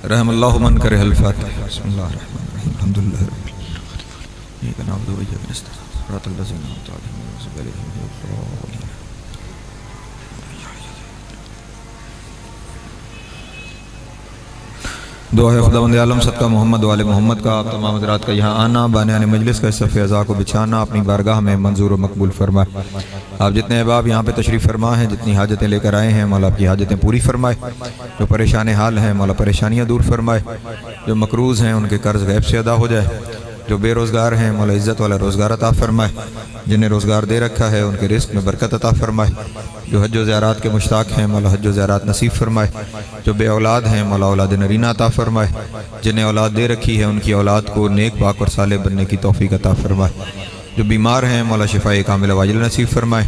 रहमल्लाहु मन करहल फातिहा। बिस्मिल्लाहिर्रहमानिर्रहीम। अल्हम्दुलिल्लाहि रब्बिल आलमीन। इय्याका नअबुदु व इय्याका नस्तईन। सिरातल लज़ीना अनअमता अलैहिम गैरिल मग़्ज़ूबि अलैहिम वला द्धॉलीन। दुआ है खुदावंद आलम सदका मोहम्मद वाले मोहम्मद का आप तमाम हज़रात का यहाँ आना, बानियाने मजलिस का सफ़े अज़ा को बिछाना अपनी बारगाह में मंजूर व मकबूल फरमाए। आप जितने अहबाब यहाँ पे तशरीफ़ फरमा हैं, जितनी हाजतें लेकर आए हैं, मौला आपकी हाजतें पूरी फरमाए। जो परेशान हाल हैं, मौला परेशानियाँ दूर फरमाए। जो मकरूज़ हैं उनके कर्ज़ गैब से अदा हो जाए। जो बेरोज़गार हैं, मौला इज़्ज़त वाला रोज़गार अता फरमाए। जिन्हें रोज़गार दे रखा है उनके रिस्क में बरकत अता फरमाए। जो हज व ज़ियारत के मुश्ताक हैं, मौला हज व ज़ियारत नसीब फरमाए। जो बे औलाद हैं, मौला औलाद नरीना अता फरमाए। जिन्हें औलाद दे रखी है उनकी औलाद को नेक पाक और साले बनने की तौफीक अता फरमाए। जो बीमार हैं, मौला शिफाए कामिल वाजिल नसीब फरमाए।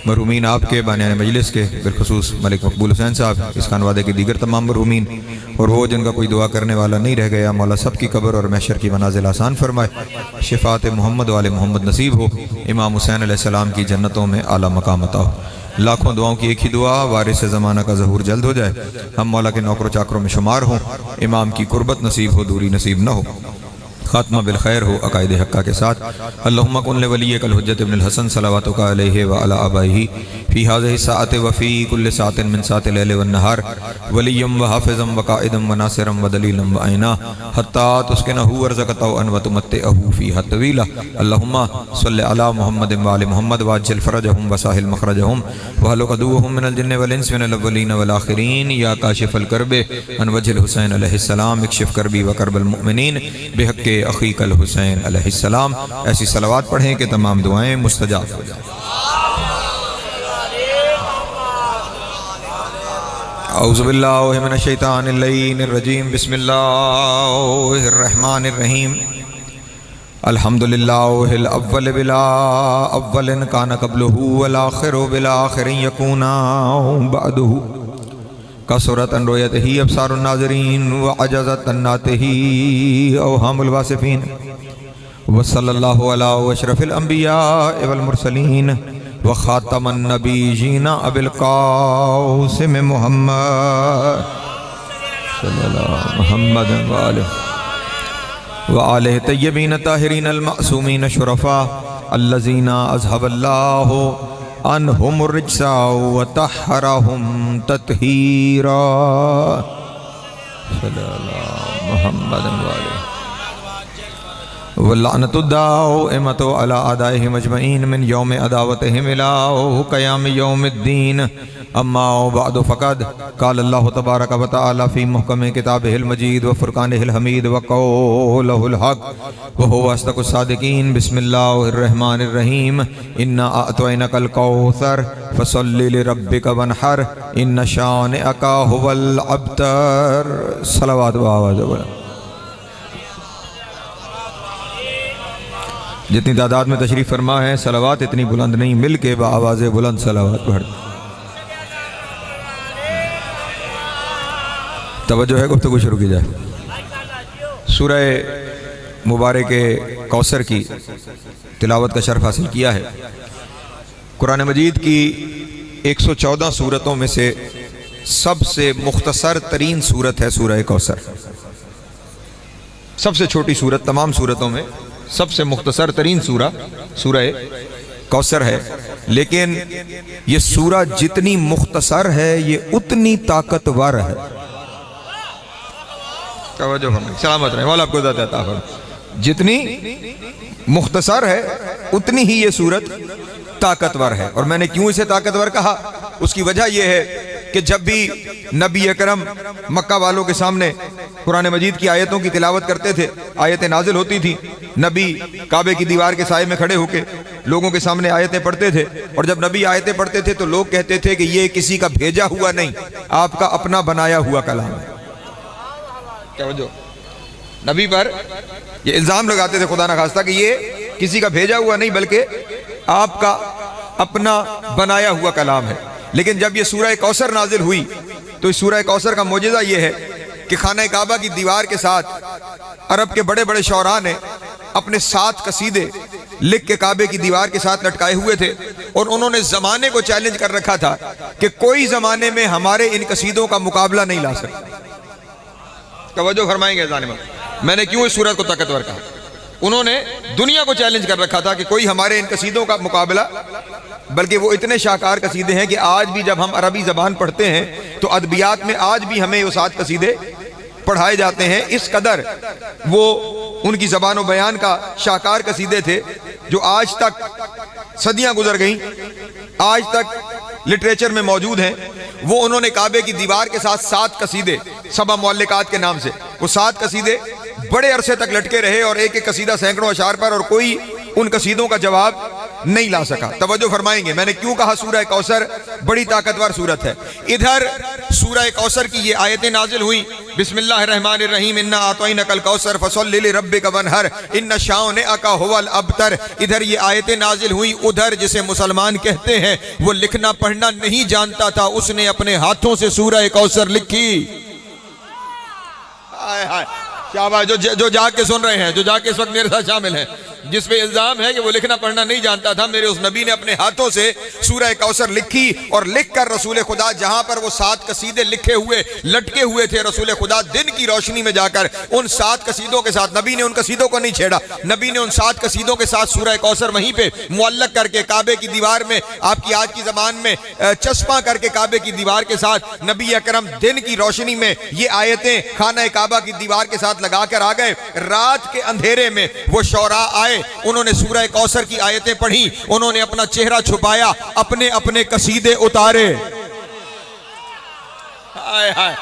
मरहूमीन आपके बानियाने मजलिस के बिलखुसूस मलिक मकबूल हुसैन साहब, इस खानवादे के दीगर तमाम मरहूमीन और वो जिनका कोई दुआ करने वाला नहीं रह गया, मौला सब की कब्र और महशर की मनाजिल आसान फरमाए। शिफात मोहम्मद वाले मोहम्मद नसीब हो। इमाम हुसैन अलैहिस्सलाम की जन्नतों में आला मकाम अता हो। लाखों दुआओं की एक ही दुआ, वारिस ज़माना का ज़हूर जल्द हो जाए, हम मौला के नौकरों चाकरों में शुमार हों। इमाम की कुर्बत नसीब हो, दूरी नसीब न हो। खात्मा बिल खैर हो अकायद हक्का के साथ। अल्लाहुम्मा कुन लिवलिय्यिक अल हुज्जत इब्न अल हसन सलावतुका अलैहि व अला आबाइही फी हाज़िहि साअति व फी कुल्लि साअतिन मिन साअतिल लैल वन नहार वलिय्यम व हाफ़िज़म व काइदम व नासिरम व दलीलम व ऐना हत्ता तुस्किनहु वर्ज़क़तहु अन व तुमत्तिअहु फ़ीहा तवीला। अल्लाहुम्मा सल्लि अला मुहम्मद व आलि मुहम्मद व अज्जिल फ़रजहुम व साहिल मख़रजहुम व हलुक अदुव्वहुम मिनल जिन्नि वल इंसि मिनल अव्वलीन वल आख़िरीन या काशिफ़ल कर्बि अन वज्हिल हुसैन अलैहिस्सलाम इक्शिफ़ कर्बी व कर्बल मुमिनीन बिहक़्क़ि अख़ीकल हुसैन अलैहिस्सलाम। ऐसी सलावात पढ़ें कि तमाम दुआएं मुस्तजाब हो जाएं। औज़ु बिल्लाहि मिनश शैतानिर रजीम। बिस्मिल्लाहिर रहमानिर रहीम। अल्हम्दुलिल्लाहिल अव्वल बिला अव्वलिन काना क़ब्लुहु वल आख़िरु बिला आख़िरिन यकूना बअदुहु कसरत अन रुयतिही अब्सारुन नाज़रीन व अजज़त अन नातिही अवहामुल वासिफ़ीन व सल्लल्लाहु अला अशरफिल अंबिया वल मुरसलीन व ख़ातमन नबिय्यीन अबिल क़ासिम मुहम्मद सल्लल्लाहु मुहम्मद व आलिहि तय्यबीन ताहिरीन अल मासूमीन शुरफ़ा अल्लज़ीना अज़हबल्लाहु अनहुम रिज्सा व तहरहुम तत्हीरा सल्लल्लाहु मुहम्मद व लानतुद्दाइमतु अला अदाइहिम अजमईन मिन यौम अदावतिहिम इला क़याम यौमिद्दीन। अम्मा बअदु फ़क़द क़ाल अल्लाहु तबारक व तआला फ़ी मुहकम किताबिहिल मजीद व फ़ुरक़ानिहिल हमीद व क़ौलिहिल हक़ व हुवा अस्दक़ुस सादिक़ीन। बिस्मिल्लाहिर रहमानिर रहीम। इन्ना अअतैनाकल कौसर फ़सल्लि लिरब्बिका वन्हर इन्न शानिअका हुवल अब्तर। सलावत व आवाज़। जितनी तादाद में तशरीफ़ फरमा है, सलावात इतनी बुलंद नहीं, मिल के आवाज़ बुलंद सलावात पढ़। तवज्जो है, गुफ्तगू शुरू की जाए। सूरह मुबारक कौसर की तिलावत का शर्फ हासिल किया है। कुरान मजीद की 114 सूरतों में से सबसे मुख्तसर तरीन सूरत है सूरह कौसर। सबसे छोटी सूरत तमाम सूरतों में सबसे मुख्तसर तरीन सूरह कौसर है। लेकिन ये सूरह जितनी मुख्तसर है ये उतनी ताकतवर है। सलामत रहे, मौला आपको अता फरमाए। जितनी मुख्तसर है उतनी ही ये सूरत ताकतवर है। और मैंने क्यों इसे ताकतवर कहा, उसकी वजह यह है कि जब भी नबी अकरम मक्का वालों के सामने कुरान मजीद की आयतों की तिलावत करते थे, आयतें नाजिल होती थी, नबी काबे की दीवार के साए में खड़े होकर लोगों के सामने आयतें पढ़ते थे। और जब नबी आयतें पढ़ते थे तो लोग कहते थे कि ये किसी का भेजा हुआ नहीं, आपका अपना बनाया हुआ कलाम है। क्या जो नबी पर ये इल्जाम लगाते थे खुदा न खास्ता कि ये किसी का भेजा हुआ नहीं बल्कि आपका अपना बनाया हुआ कलाम है। लेकिन जब ये सूरह कौसर नाजिल हुई तो इस सूरह कौसर का मौजज़ा ये है कि खाना काबा की दीवार के साथ अरब के बड़े बड़े शौरा ने अपने 7 कसीदे लिख के काबे की दीवार के साथ लटकाए हुए थे। और उन्होंने ज़माने को चैलेंज कर रखा था कि कोई ज़माने में हमारे इन कसीदों का मुकाबला नहीं ला सकता। तवज्जो फरमाएंगे जानिम, मैंने क्यों इस सूरत को ताकतवर कहा। उन्होंने दुनिया को चैलेंज कर रखा था कि कोई हमारे इन कसीदों का मुकाबला, बल्कि वो इतने शाहकार कसीदे हैं कि आज भी जब हम अरबी ज़बान पढ़ते हैं तो अदबियात में आज भी हमें वो 7 कसीदे पढ़ाए जाते हैं। इस कदर वो उनकी ज़बान व बयान का शाहकार कसीदे थे जो आज तक सदियां गुजर गईं, आज तक लिटरेचर में मौजूद हैं। वो उन्होंने काबे की दीवार के साथ 7 कसीदे, सबा मुअल्लिकात के नाम से, वो 7 कसीदे बड़े अरसे तक लटके रहे और एक एक कसीदा सैकड़ों अशार पर, और कोई उन कसीदों का जवाब नहीं ला सका। तवज्जो फरमाएंगे, मैंने क्यों कहा सूरह कौसर बड़ी ताकतवर सूरत है। इधर सूरह कौसर की ये आयतें नाजिल हुई, बिस्मिल्लाहिर्रहमानिर्रहीम, इन्ना आतैनाकल कौसर फसल्लि लिरब्बिका वनहर इन्ना शानिअका हुवल अबतर। इधर ये आयतें नाजिल हुई। उधर जिसे मुसलमान कहते हैं वो लिखना पढ़ना नहीं जानता था, उसने अपने हाथों से सूरह कौसर लिखी। हाय हाय, शाबाश, जो जाके सुन रहे हैं, जो जाके इस वक्त मेरे साथ शामिल हैं, जिस पे इल्जाम है कि वो लिखना पढ़ना नहीं जानता था, मेरे उस नबी ने अपने हाथों से सूरह कौसर लिखी और लिखकर रसूल खुदा, जहां पर वो 7 कसीदे लिखे हुए लटके हुए थे, रसूल खुदा दिन की रोशनी में जाकर उन 7 कसीदों के साथ, नबी ने उन कसीदों को नहीं छेड़ा, नबी ने उन 7 कसीदों के साथ सूरह कौसर वहीं पे मुअल्लक करके काबे की दीवार में, आपकी आज की जबान में चस्पा करके काबे की दीवार के साथ नबी अकरम दिन की रोशनी में ये आयतें खाना काबा की दीवार के साथ लगाकर आ गए। रात के अंधेरे में वो शौरा आए, उन्होंने सूरह कौसर की आयतें पढ़ी, उन्होंने अपना चेहरा छुपाया, अपने अपने कसीदे उतारे। हाय हाय,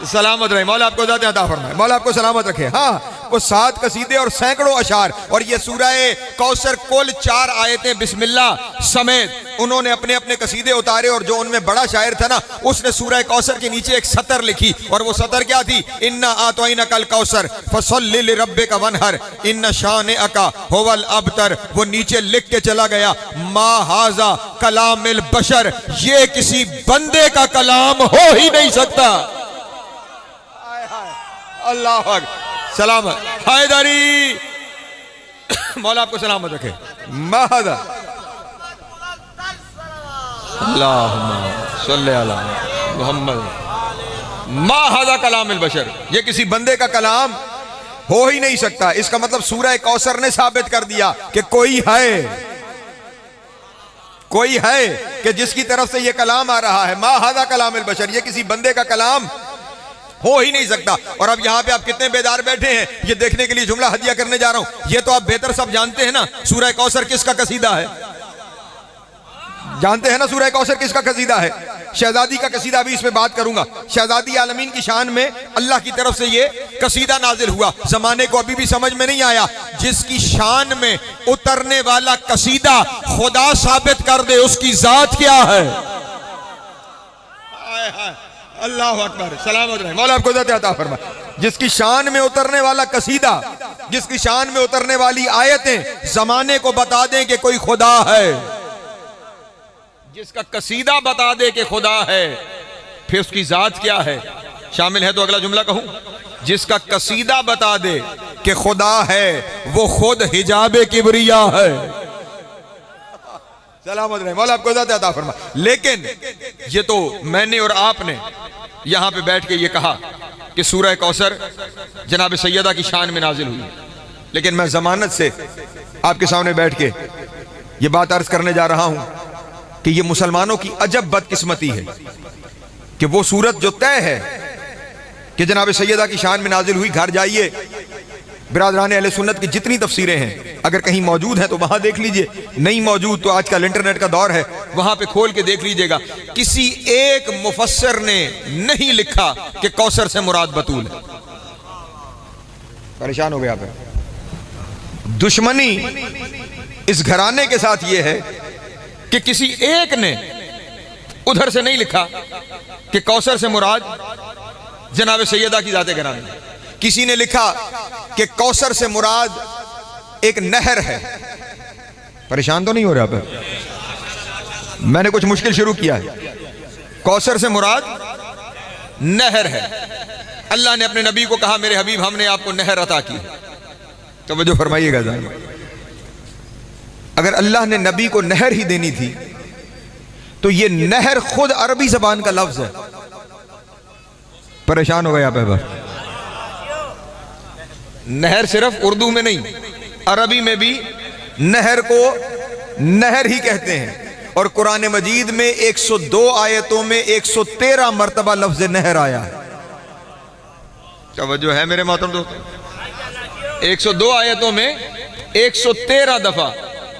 सलामत रहे, मौला आपको ज़ात अता फरमाए, मौला आपको सलामत रखे। हाँ, वो 7 कसीदे और सैकड़ों अशार, और ये सूरह कौसर कुल 4 आयतें बिस्मिल्लाह समेत उन्होंने अपने अपने कसीदे उतारे। और जो उनमें बड़ा शायर था ना, उसने सूरह कौसर के नीचे एक सतर लिखी, और वो सतर क्या थी? इन्ना आतैनाकल कौसर फसल्लि लिरब्बिका वनहर इन्ना शानिअका हुवल अबतर। वो नीचे लिख के चला गया, मा हाजा कलामिल बशर, ये किसी बंदे का कलाम हो ही नहीं सकता। अल्लाह अकबर, सलामत हैदरी, मौला आपको सलामत रखे। महदा अल्लाहुम्मा सल्ली अला मुहम्मद, महदा कलामिल बशर, ये किसी बंदे का कलाम हो ही नहीं सकता। इसका मतलब सूरह कौसर ने साबित कर दिया कि कोई है कि जिसकी तरफ से ये कलाम आ रहा है। महदा कलामिल बशर, ये किसी बंदे का कलाम हो ही नहीं सकता। और अब यहाँ पे आप कितने बेदार बैठे हैं ये देखने के लिए जुमला हदिया करने जा रहा हूं। ये तो आप बेहतर सब जानते हैं ना, सूरह कौसर किसका कसीदा है? जानते हैं ना सूरह कौसर किसका कसीदा है? शहजादी का कसीदा भी इसमें बात करूंगा। शहजादी आलमीन की शान में अल्लाह की तरफ से ये कसीदा नाजिल हुआ। जमाने को अभी भी समझ में नहीं आया, जिसकी शान में उतरने वाला कसीदा खुदा साबित कर दे, उसकी जात क्या है? अल्लाह अकबर, सलामत रहे, मौला आपको ज़ात अता फरमाए। जिसकी शान में उतरने वाला कसीदा, जिसकी शान में उतरने वाली आयतें जमाने को बता दें कि कोई खुदा है, जिसका कसीदा बता दे कि खुदा है, फिर उसकी जात क्या है? शामिल है तो अगला जुमला कहूं, जिसका कसीदा बता दे कि खुदा है, वो खुद हिजाबे किबरिया है। सलामत रहे, मौला आपको ज़ात अता फरमाए। लेकिन ये तो मैंने और आपने यहां पे बैठ के ये कहा कि सूरह कौसर जनाब सैयदा की शान में नाजिल हुई, लेकिन मैं जमानत से आपके सामने बैठ के ये बात अर्ज करने जा रहा हूं कि ये मुसलमानों की अजब बदकिस्मती है कि वो सूरत जो तय है कि जनाब सैयदा की शान में नाजिल हुई, घर जाइए, बिरादरान अहले सुन्नत की जितनी तफसीरें हैं अगर कहीं मौजूद हैं तो वहां देख लीजिए, नहीं मौजूद तो आजकल इंटरनेट का दौर है, वहां पे खोल के देख लीजिएगा। किसी एक मुफस्सिर ने नहीं लिखा कि कौसर से मुराद बतूल है। परेशान हो गया आप। दुश्मनी इस घराने के साथ यह है कि किसी एक ने उधर से नहीं लिखा कि कौसर से मुराद जनाब सैयदा की जाते घराने। किसी ने लिखा कि कौसर से मुराद एक नहर है। परेशान तो नहीं हो रहा आप? मैंने कुछ मुश्किल शुरू किया है। कौसर से मुराद नहर है। अल्लाह ने अपने नबी को कहा, मेरे हबीब हमने आपको नहर अता की। तवज्जो फरमाइएगा ज़रा, अगर अल्लाह ने नबी को नहर ही देनी थी तो ये नहर खुद अरबी जबान का लफ्ज है। परेशान हो गए आप? नहर सिर्फ उर्दू में नहीं, अरबी में भी नहर को नहर ही कहते हैं। और कुरान मजीद में 102 आयतों में 113 मरतबा लफ्ज नहर आया है। तवज्जो है मेरे मोहतरम दोस्तों, 102 आयतों में 113 दफा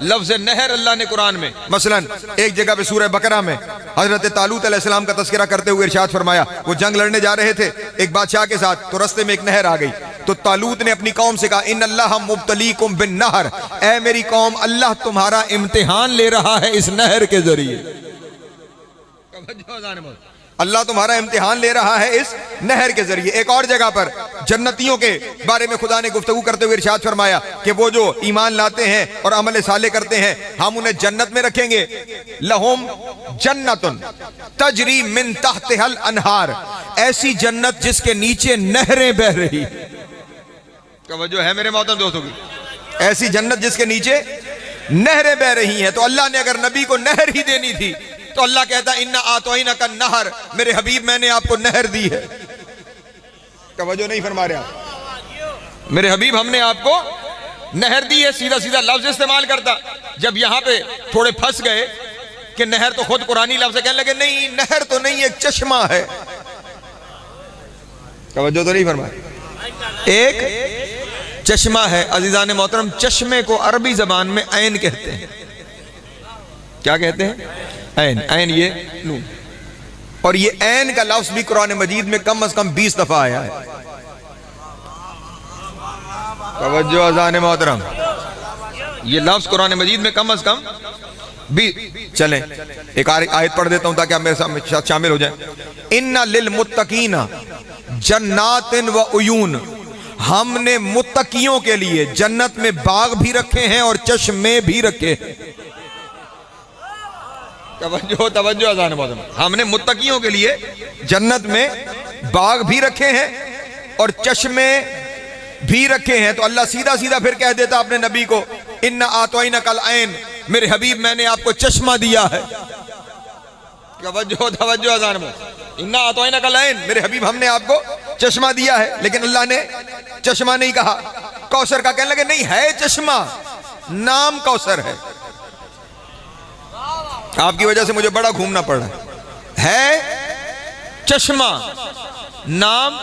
लफ्ज नहर अल्लाह ने कुरान में, मसलन एक जगह पे सूरह बकरा में हजरत तालूत अलैहिस्सलाम का तस्करा करते हुए इरशाद फरमाया, वो जंग लड़ने जा रहे थे एक बादशाह के साथ, तो रास्ते में एक नहर आ गई, तो तालूत ने अपनी कौम से कहा, इन अल्लाह मुब्तलीकुम बिन नहर, ऐ मेरी कौम अल्लाह तुम्हारा इम्तिहान ले रहा है इस नहर के जरिए। अल्लाह तुम्हारा इम्तिहान ले रहा है इस नहर के जरिए। एक और जगह पर जन्नतियों के बारे में खुदा ने गुफ्तगू करते हुए इरशाद फरमाया कि वो जो ईमान लाते हैं और अमल साले करते हैं हम उन्हें जन्नत में रखेंगे, लहुम जन्नतुन तजरी मिन तहतिहल अनहार, ऐसी जन्नत जिसके नीचे नहरें बह रही। तवज्जो है मेरे मोहतरम दोस्तों की, ऐसी जन्नत जिसके नीचे नहरें बह रही हैं। तो अल्लाह ने अगर नबी को नहर ही देनी थी तो अल्लाह कहता इन्ना आतोइना का नहर, मेरे हबीब मैंने आपको नहर दी है। तवज्जो नहीं फरमा रहे आप, मेरे हबीब हमने आपको नहर दी है, सीधा सीधा लफ्ज इस्तेमाल करता। जब यहां पे थोड़े फंस गए कि नहर तो खुद कुरानी लफ्ज है, कहने लगे नहीं नहर तो नहीं एक चश्मा है। तवज्जो तो नहीं फरमाया, एक चश्मा है। अजीजान मोहतरम, चश्मे को अरबी जबान में ऐन कहते हैं। क्या कहते हैं? ऐन। ऐन ये नून, और ये ऐन का लफ्ज भी कुरान मजीद में कम से कम 20 दफा आया है। तवज्जो अज़ान मोहतरम, ये लफ्ज कुरान मजीद में कम से कम भी। चलें एक आयत पढ़ देता हूं ताकि आप मेरे साथ शामिल हो जाएं। इन्ना लिल मुत्तकीना जन्नातिन व उयून, हमने मुत्तकियों के लिए जन्नत में बाग भी रखे हैं और चश्मे भी रखे हैं। तवज्जो तवज्जो अज़ान मोहतरम, हमने मुत्तकियों के लिए जन्नत में बाग भी रखे हैं और चश्मे भी रखे हैं। तो अल्लाह सीधा सीधा फिर कह देता अपने नबी को, इन्ना आतोइना कल ऐन, मेरे हबीब मैंने आपको चश्मा दिया है। तवज्जो तवज्जो अज़ान मोहतरम, इन्ना आतोइना कल ऐन, मेरे हबीब हमने आपको चश्मा दिया है। लेकिन अल्लाह ने चश्मा नहीं कहा, कौसर का कहने लगे नहीं है चश्मा, नाम कौसर है। आपकी वजह से मुझे बड़ा घूमना पड़ रहा है चश्मा, नाम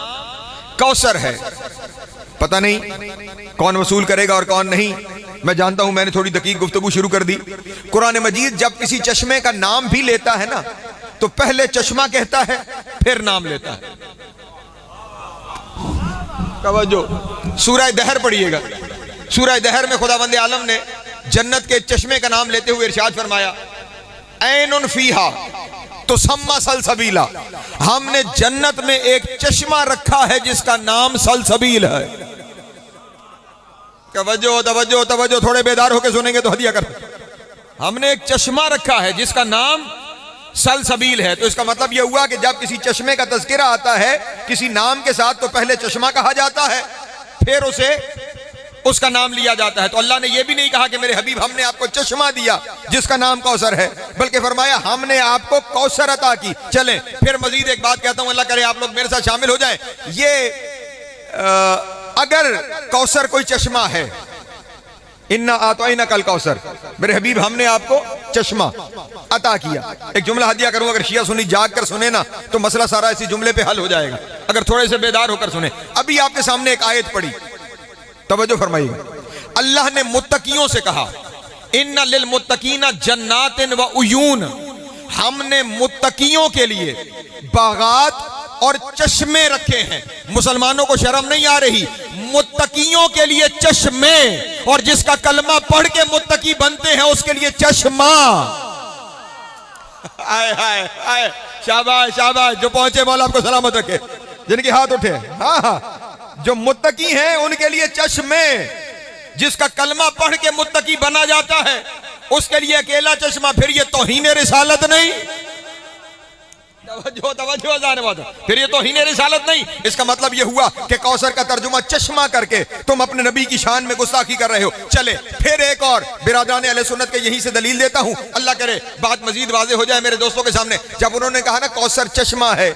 कौसर है। पता नहीं कौन वसूल करेगा और कौन नहीं, मैं जानता हूं। मैंने थोड़ी दकीक गुफ्तगू शुरू कर दी। कुरान मजीद जब किसी चश्मे का नाम भी लेता है ना, तो पहले चश्मा कहता है फिर नाम लेता है। तवज्जो, सूरह दहर पढ़िएगा। सूरह दहर में खुदावंद आलम ने जन्नत के चश्मे का नाम लेते हुए इरशाद फरमाया, ऐनुन फीहा तो सम्मा सलसबीला, हमने जन्नत में एक चश्मा रखा है जिसका नाम सलसबील है। तवज्जो तवज्जो तवज्जो, थोड़े बेदार होकर सुनेंगे तो हदिया कर। हमने एक चश्मा रखा है जिसका नाम सलसबील है। तो इसका मतलब यह हुआ कि जब किसी चश्मे का तज़किरा आता है किसी नाम के साथ, तो पहले चश्मा कहा जाता है फिर उसे उसका नाम लिया जाता है। तो अल्लाह ने यह भी नहीं कहा कि मेरे हबीब हमने आपको चश्मा दिया जिसका नाम कौसर है, बल्कि फरमाया हमने आपको कौसर अता की। चलें फिर मजीद एक बात कहता हूं, अल्लाह करे आप लोग मेरे साथ शामिल हो जाएं। ये अगर कौसर कोई चश्मा है, इन्ना आतोइना कल कौसर, मेरे हबीब हमने आपको चश्मा अता किया। एक जुमला हदिया करूं, अगर शिया सुन्नी जाग कर सुने ना तो मसला सारा इसी जुमले पे हल हो जाएगा, अगर थोड़े से बेदार होकर सुने। अभी आपके सामने एक आयत पढ़ी, तवज्जो फरमाइएगा। अल्लाह ने मुत्तकियों से कहा, इन्ना लिल मुत्तकीना जन्नातिन व उयून, हमने मुत्तकियों के लिए बागात और चश्मे रखे हैं। मुसलमानों को शर्म नहीं आ रही, मुत्तकियों के लिए चश्मे, और जिसका कलमा पढ़ के मुत्तकी बनते हैं उसके लिए चश्मा। आए हाय हाय, शाबाश शाबाश, जो पहुंचे मौला आपको सलामत रखे, जिनके हाथ उठे। हाँ हाँ, जो मुत्तकी हैं उनके लिए चश्मे, जिसका कलमा पढ़ के मुत्तकी बना जाता है उसके लिए अकेला चश्मा। फिर ये तौहीन रिसालत नहीं। तवज्जो तवज्जो जाने वाला, फिर ये तौहीन रिसालत नहीं। इसका मतलब ये हुआ कि कौसर का तर्जुमा चश्मा करके तुम अपने नबी की शान में गुस्ताखी कर रहे हो। चले फिर एक और बिरादरान अहले सुन्नत के यहीं से दलील देता हूं, अल्लाह करे बात मजीद वाज़ेह हो जाए मेरे दोस्तों के सामने। जब उन्होंने कहा ना कौसर चश्मा है,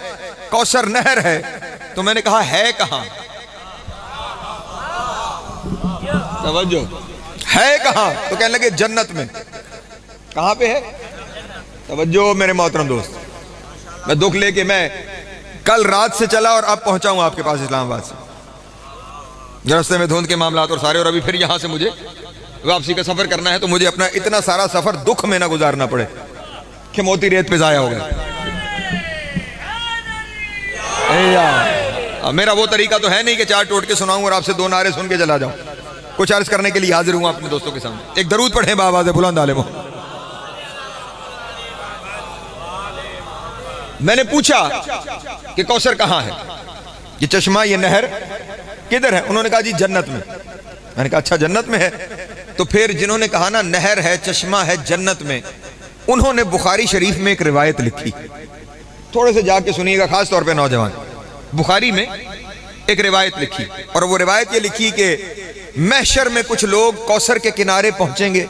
कौसर नहर है, तो मैंने कहा है कहां? तवज्जो, है कहाँ? तो कहने लगे जन्नत में। कहाँ पे है? तवज्जो मेरे मोहतरम दोस्त, मैं दुख लेके मैं कल रात से चला और अब पहुंचा हूं आपके पास इस्लामाबाद से। रास्ते में धुंध के मामलात और सारे, और अभी फिर यहां से मुझे वापसी का सफर करना है, तो मुझे अपना इतना सारा सफर दुख में ना गुजारना पड़े कि मोती रेत पे जाया हो गया। मेरा वो तरीका तो है नहीं कि चार टोट के सुनाऊं और आपसे दो नारे सुन के चला जाऊं। कुछ अर्ज करने के लिए हाजिर हूं अपने दोस्तों के सामने। एक दरूद पढ़े बाबाज़ बुलंद आलिम। मैंने पूछा कि कौसर कहां है, ये चश्मा, ये नहर किधर है? उन्होंने कहा जी जन्नत में। मैंने कहा अच्छा जन्नत में है। तो फिर जिन्होंने कहा ना नहर है, चश्मा है जन्नत में, उन्होंने बुखारी शरीफ में एक रिवायत लिखी, थोड़े से जाके सुनिएगा, खास तौर पे नौजवान। बुखारी में एक रिवायत लिखी, और वो रिवायत ये लिखी कि महशर में कुछ लोग कौसर के किनारे पहुंचेंगे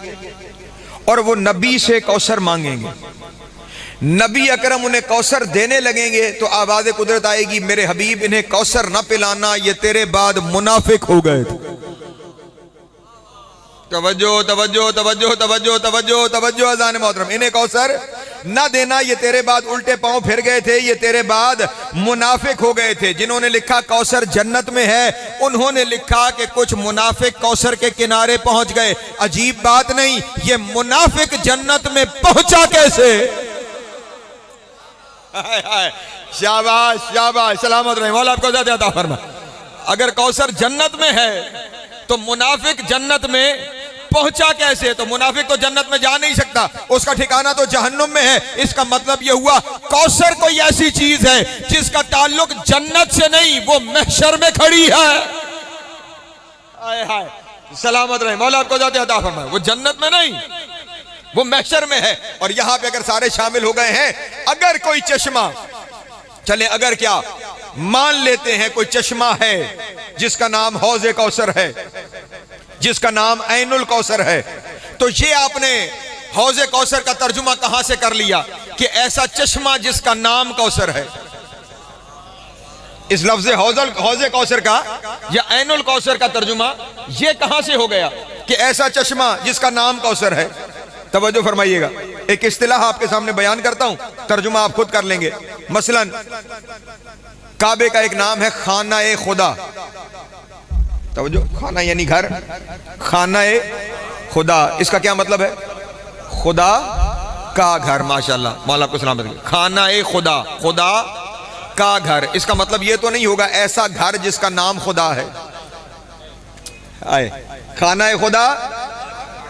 और वो नबी से कौसर मांगेंगे। नबी अकरम उन्हें कौसर देने लगेंगे तो आवाज़ कुदरत आएगी, मेरे हबीब इन्हें कौसर न पिलाना, ये तेरे बाद मुनाफिक हो गए थे। तवज्जो तवज्जो तवज्जो तवज्जो तवज्जो तवज्जो अज़ान मोहतरम, इन्हें कौसर न देना, ये तेरे बाद उल्टे पांव फिर गए थे, ये तेरे बाद मुनाफिक हो गए थे। जिन्होंने लिखा कौसर जन्नत में है, उन्होंने लिखा कि कुछ मुनाफिक कौसर के किनारे पहुंच गए। अजीब बात नहीं, ये मुनाफिक जन्नत में पहुंचा कैसे? शाबाश शाबाश, सलामत रहे, मौला आपको ज़्यादा अता फरमा। अगर कौसर जन्नत में है तो मुनाफिक जन्नत में पहुंचा कैसे? तो मुनाफिक तो जन्नत में जा नहीं सकता, उसका ठिकाना तो जहन्नुम में है। इसका मतलब यह हुआ कौसर कोई ऐसी चीज है जिसका ताल्लुक जन्नत से नहीं, वो महशर में खड़ी है। आए हाय, सलामत रहे, मौला आपको ज़्यादा अता फरमा। वो जन्नत में नहीं, वो महशर में है। और यहां पे अगर सारे शामिल हो गए हैं, अगर कोई चश्मा चले, अगर क्या मान लेते हैं कोई चश्मा है जिसका नाम हौज़े कौसर है, जिसका नाम ऐनुल कौसर है, तो ये आपने हौज़े कौसर का तर्जुमा कहां से कर लिया कि ऐसा चश्मा जिसका नाम कौसर है। इस लफ्ज़ हौज़े कौसर का या ऐनुल कौसर का तर्जुमा ये कहां से हो गया कि ऐसा चश्मा जिसका नाम कौसर है। तवज्जो फरमाइएगा, एक इस्तिलाह आपके सामने बयान करता हूं, तर्जुमा आप खुद कर लेंगे। मसलन काबे का एक नाम है खाना ए खुदा। तवज्जो, खाना यानी घर, खाना ए खुदा, इसका क्या मतलब है? खुदा का घर। माशाल्लाह, मौला आपको सलामत रखे। खाना ए खुदा, खुदा का घर, इसका मतलब ये तो नहीं होगा ऐसा घर जिसका नाम खुदा है। आए, खाना ए खुदा,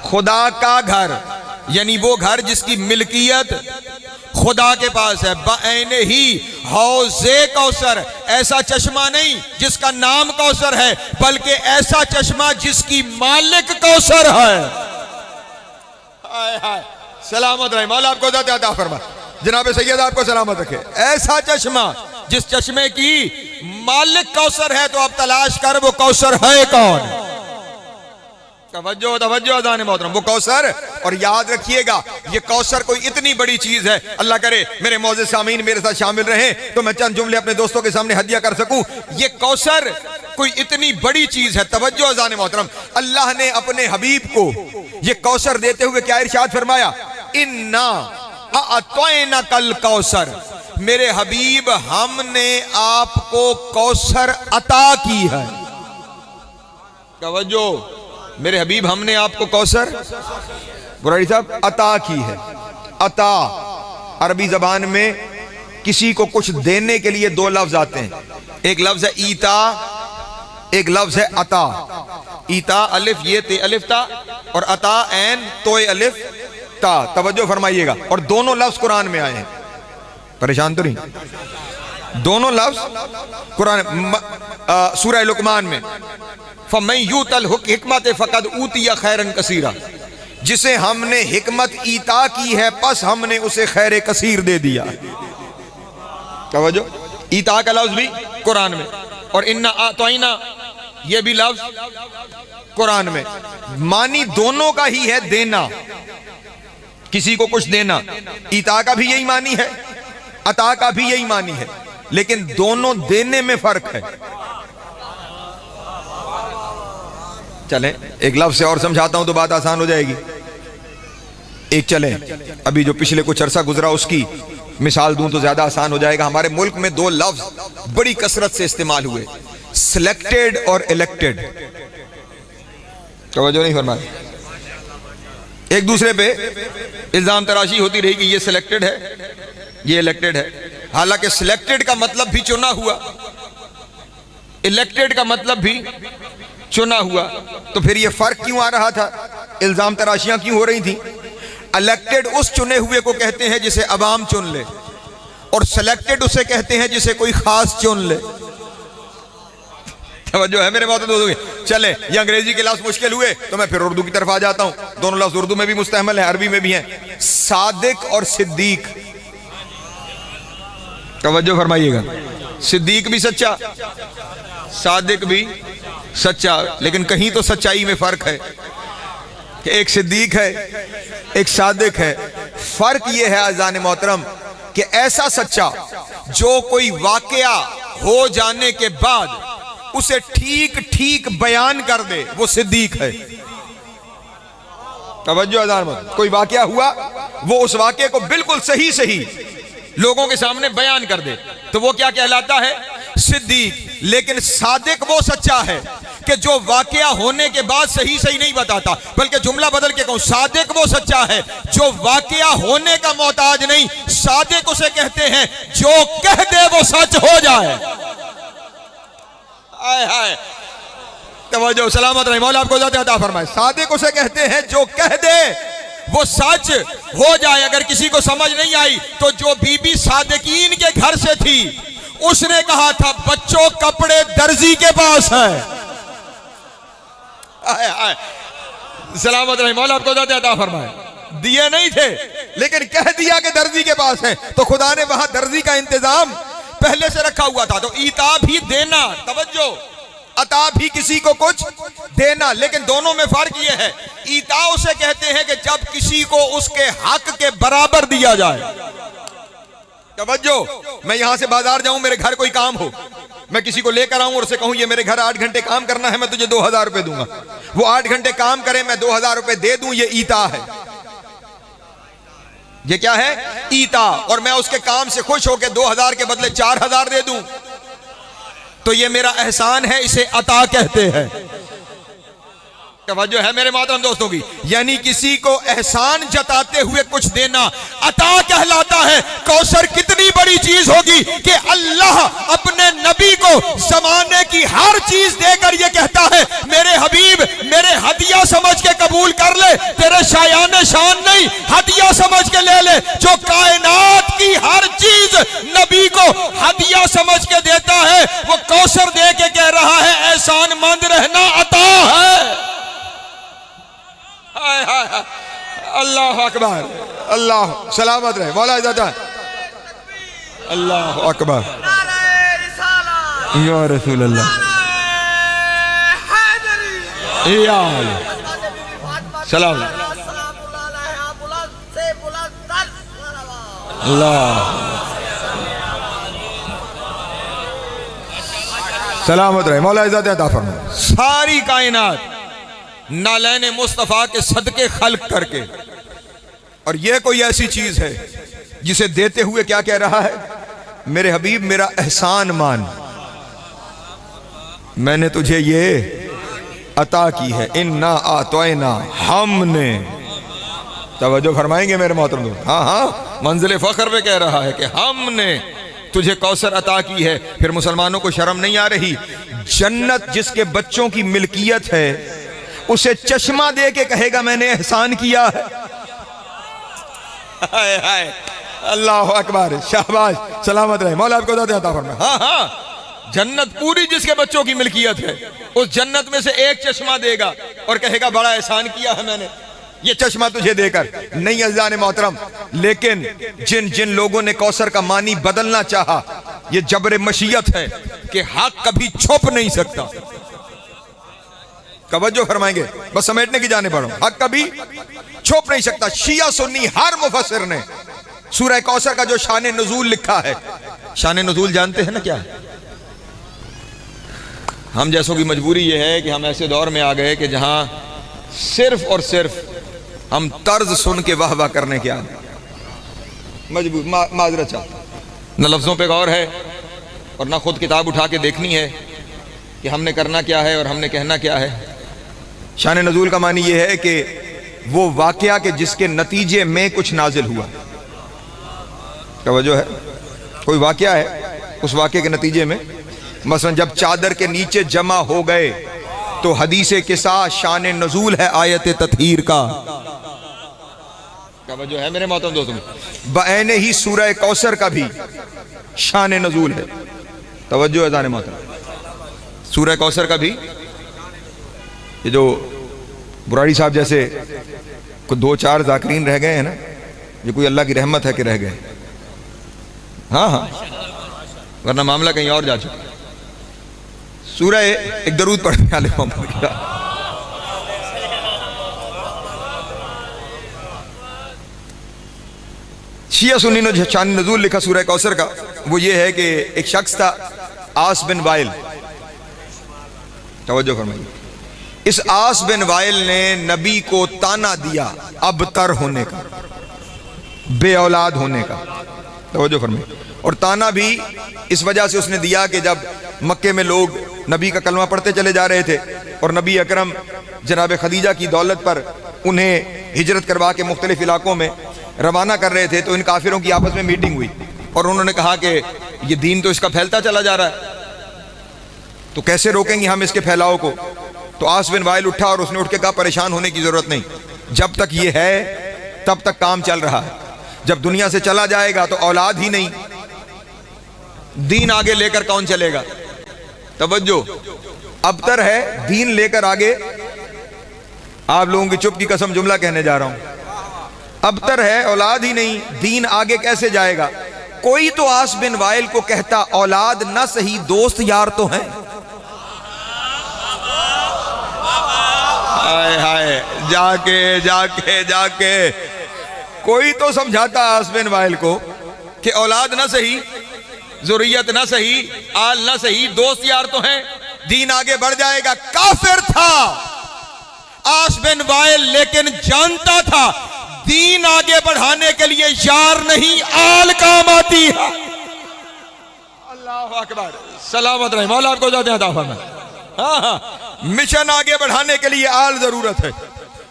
खुदा का घर, यानी वो घर जिसकी मिल्कियत खुदा के पास है। बाएने ही हौज़े कौसर, ऐसा चश्मा नहीं जिसका नाम कौसर है, बल्कि ऐसा चश्मा जिसकी मालिक कौसर है। हाय हाय, सलामत रहे, मौला आपको ज़्यादा अता फरमा। जनाब सैयद आपको सलामत रखे। ऐसा चश्मा जिस चश्मे की मालिक कौसर है, तो अब तलाश कर वो कौसर है कौन? तवज्जो तवज्जो अज़ान मोहतरम, वो कौसर। और याद रखिएगा, ये कौसर कोई इतनी बड़ी चीज है, अल्लाह करे मेरे मौजूद सामीन मेरे साथ शामिल रहें तो मैं चंद जुमले अपने दोस्तों के सामने हदिया कर सकूं। ये कौसर कोई इतनी बड़ी चीज है। तवज्जो अज़ान मोहतरम, अल्लाह ने अपने हबीब को ये कौसर देते हुए क्या इरशाद फरमाया? इन्ना अअतैना कल कौसर, मेरे हबीब हमने आपको कौसर अता की है। तवज्जो, मेरे हबीब हमने आपको कौसर बुराड़ी साहब अता की है। अता अरबी जबान में किसी को कुछ देने के लिए दो लफ्ज आते हैं, एक लफ्ज है ईता, एक लफ्ज है अता। ईता अलिफ ये ते अलिफ ता, और अता ऐन तोए अलिफ ता। तवज्जो फरमाइएगा, और दोनों लफ्ज कुरान में आए हैं। परेशान तो नहीं? दोनों लफ्ज कुरान सूरह लुकमान में, फमन यूतल हिकमत फकद ऊतिया खैरन कसीरा, जिसे हमने हिकमत ईता की है पस हमने उसे खैर कसीर दे दिया। तवज्जो, ईता का लफ्ज भी कुरान में, और इन्ना आतोइना ये भी लफ्ज कुरान में। मानी दोनों का ही है, देना, किसी को कुछ देना। ईता का भी यही मानी है, अता का भी यही मानी है, लेकिन दोनों देने में फर्क है। चलें एक लफ्ज से और समझाता हूं तो बात आसान हो जाएगी। एक चलें अभी जो पिछले कुछ अरसा गुजरा उसकी मिसाल दूं तो ज्यादा आसान हो जाएगा। हमारे मुल्क में दो लफ्ज बड़ी कसरत से इस्तेमाल हुए, सिलेक्टेड और इलेक्टेड। तवज्जो नहीं फरमाई। एक दूसरे पे इल्जाम तराशी होती रही कि ये सिलेक्टेड है, ये इलेक्टेड है। हालांकि सिलेक्टेड का मतलब भी चुना हुआ, इलेक्टेड का मतलब भी चुना हुआ। तो फिर ये फर्क क्यों आ रहा था, इल्जाम तराशियां क्यों हो रही थी? इलेक्टेड उस चुने हुए को कहते हैं जिसे अवाम चुन ले, और सिलेक्टेड उसे कहते हैं जिसे कोई खास चुन ले। तवज्जो है मेरे बात दोस्तों? चले ये अंग्रेजी के लफ्ज मुश्किल हुए तो मैं फिर उर्दू की तरफ आ जाता हूं। दोनों लफ्ज उर्दू में भी मुस्तहमल है, अरबी में भी है। सादिक और सिद्दीक। तवज्जो फरमाइएगा। सिद्दीक भी सच्चा, सादिक भी सच्चा, लेकिन कहीं तो सच्चाई में फर्क है कि एक सिद्दीक है एक सादिक है। फर्क यह है अज़ान मोहतरम कि ऐसा सच्चा जो कोई वाकया हो जाने के बाद उसे ठीक ठीक बयान कर दे, वो सिद्दीक है। तवज्जो अज़ान मोहतरम, कोई वाकया हुआ वो उस वाकये को बिल्कुल सही सही लोगों के सामने बयान कर दे तो वो क्या कहलाता है? सिद्दीक। लेकिन सादिक वो सच्चा है कि जो वाकया होने के बाद सही सही नहीं बताता, बल्कि जुमला बदल के कहूं, सादिक वो सच्चा है जो वाकया होने का मोहताज नहीं। सादिक उसे कहते हैं जो कह दे वो सच हो जाए। आए हाय, तवज्जो, सलामत रहे, मौला आपको ज़ात अता फरमाए। सादिक उसे कहते हैं जो कह दे वो सच हो जाए। अगर किसी को समझ नहीं आई तो जो बीबी सादिकीन के घर से थी उसने कहा था बच्चों कपड़े दर्जी के पास है। आए आए, सलामत रहे, मौला आपको ज़ात अता फरमाए। दिए नहीं थे लेकिन कह दिया कि दर्जी के पास है, तो खुदा ने वहां दर्जी का इंतजाम पहले से रखा हुआ था। तो ईता भी देना, तवज्जो, अता भी किसी को कुछ देना, लेकिन दोनों में फर्क यह है, ईता उसे कहते हैं कि जब किसी को उसके हक के बराबर दिया जाए। तवज्जो, मैं यहां से बाजार जाऊं, मेरे घर कोई काम हो, मैं किसी को लेकर आऊं और उसे कहूं ये मेरे घर 8 घंटे काम करना है, मैं तुझे 2000 रुपए दूंगा। वो 8 घंटे काम करे, मैं 2000 रुपए दे दूं, ये ईता है। ये क्या है? ईता। और मैं उसके काम से खुश होकर 2000 के बदले 4000 दे दूं तो ये मेरा एहसान है, इसे अता कहते हैं। तवज्जो है मेरे मोहतरम दोस्तों की, यानी किसी को एहसान जताते हुए कुछ देना अता कहलाता है। कौसर कितनी बड़ी चीज होगी कि अल्लाह अपने नबी को जमाने की हर चीज देकर यह कहता है मेरे हबीब मेरे हदिया समझ के कबूल कर ले, तेरे शायान शान नहीं, हदिया समझ के ले ले। जो कायनात की हर चीज नबी को हदिया समझ के देता है वो कौसर दे के कह रहा है एहसान मंद रहना अता है। हाय हाय हाय, अल्लाह अकबर, अल्लाह, सलामत रहे, मौला इज़्ज़त, अल्लाह अकबर, या रसूल अल्लाह, या सलाम अल्लाह, सलामत रहे, मौला इज़्ज़त अता फरमाए। सारी कायनात नालैन मुस्तफ़ा के सदके खल्क करके, और यह कोई ऐसी चीज है जिसे देते हुए क्या कह रहा है? मेरे हबीब मेरा एहसान मान, मैंने तुझे ये अता की है। इन्ना आतोइना, हमने, तवज्जो फरमाएंगे मेरे मोहतरम। हाँ हाँ, मंजिल फख्र पे कह रहा है कि हमने तुझे कौसर अता की है। फिर मुसलमानों को शर्म नहीं आ रही? जन्नत जिसके बच्चों की मिल्कियत है उसे चश्मा दे के कहेगा मैंने एहसान किया है। हाय हाय, अल्लाह अकबर, शाबाश, सलामत रहे, मौला आपको अता फरमाए। हाँ हाँ, जन्नत पूरी जिसके बच्चों की मिल्कियत है उस जन्नत में से एक चश्मा देगा और कहेगा बड़ा एहसान किया है मैंने ये चश्मा तुझे देकर। नहीं अज़ान मोहतरम, लेकिन जिन जिन लोगों ने कौसर का मानी बदलना चाहा, ये जबरे मशीयत है कि हक कभी छुप नहीं सकता। तवज्जो फरमाएंगे, बस समेटने की जाने पड़ो, हक कभी छुप नहीं सकता। शिया सुन्नी हर मुफस्सिर ने सूरह कौसर का जो शान नुज़ूल लिखा है, शान नुज़ूल जानते हैं ना क्या है? हम जैसों की मजबूरी ये है कि हम ऐसे दौर में आ गए कि जहां सिर्फ और सिर्फ हम तर्ज सुन के वाह वाह करने के आदि, मजबूर माजरत चाहते, न लफ्ज़ों पे गौर है और ना खुद किताब उठा के देखनी है कि हमने करना क्या है और हमने कहना क्या है। शान नज़ूल का मानी ये है कि वो वाक़या के जिसके नतीजे में कुछ नाजिल हुआ। तवज्जो है, कोई वाक़या है, उस वाक़े के नतीजे में, मसलन जब चादर के नीचे जमा हो गए तो हदीसे के साथ शान नज़ूल है आयत ततहीर का। तवज्जो है मेरे मोहतरम दोस्तों, बआने ही सूरह कौसर का भी शान नज़ूल है। तवज्जो है जाने मोहतरम, सूरह कौसर का भी, ये जो बुराड़ी साहब जैसे को 2-4 ज़ाकिरीन रह गए हैं ना, ये कोई अल्लाह की रहमत है कि रह गए। हाँ हाँ, वरना मामला कहीं और जा चुका। सूरह एक दरूद पढ़ने वाले मोहम्मद का, शिया सुन्नी ने शान नज़ूल लिखा सूरह कौसर का, वो ये है कि एक शख्स था आस बिन वाइल। तवज्जो फरमाइए, इस आस बिन वाइल ने नबी को ताना दिया अबतर होने का, बे औलाद होने का। तवज्जो फरमाइए, और ताना भी इस वजह से उसने दिया कि जब मक्के में लोग नबी का कलमा पढ़ते चले जा रहे थे और नबी अकरम जनाब खदीजा की दौलत पर उन्हें हिजरत करवा के मुख्तलिफ इलाकों में रवाना कर रहे थे, तो इन काफिरों की आपस में मीटिंग हुई और उन्होंने कहा कि ये दीन तो इसका फैलता चला जा रहा है, तो कैसे रोकेंगे हम इसके फैलाव को। तो आस बिन वाइल उठा और उसने उठ के कहा परेशान होने की जरूरत नहीं, जब तक ये है तब तक काम चल रहा है, जब दुनिया से चला जाएगा तो औलाद ही नहीं, दीन आगे लेकर कौन चलेगा। तवज्जो, अबतर है, दीन लेकर आगे, आप लोगों की चुप की कसम जुमला कहने जा रहा हूं, अबतर है, औलाद ही नहीं, दीन आगे कैसे जाएगा। कोई तो आस बिन वाइल को कहता औलाद ना सही दोस्त यार तो हैं। हाय हाय, जाके जाके जाके कोई तो समझाता आस बिन वाइल को कि औलाद ना सही, जुर्रियत ना सही, आल ना सही, दोस्त यार तो हैं, दीन आगे बढ़ जाएगा। काफिर था आस बिन वाइल, लेकिन जानता था दीन आगे बढ़ाने के लिए यार नहीं आल काम आती है। अल्लाह अकबर, सलामत रहे मौला आपको जाते हैं। हाँ हाँ, मिशन आगे बढ़ाने के लिए आल जरूरत है,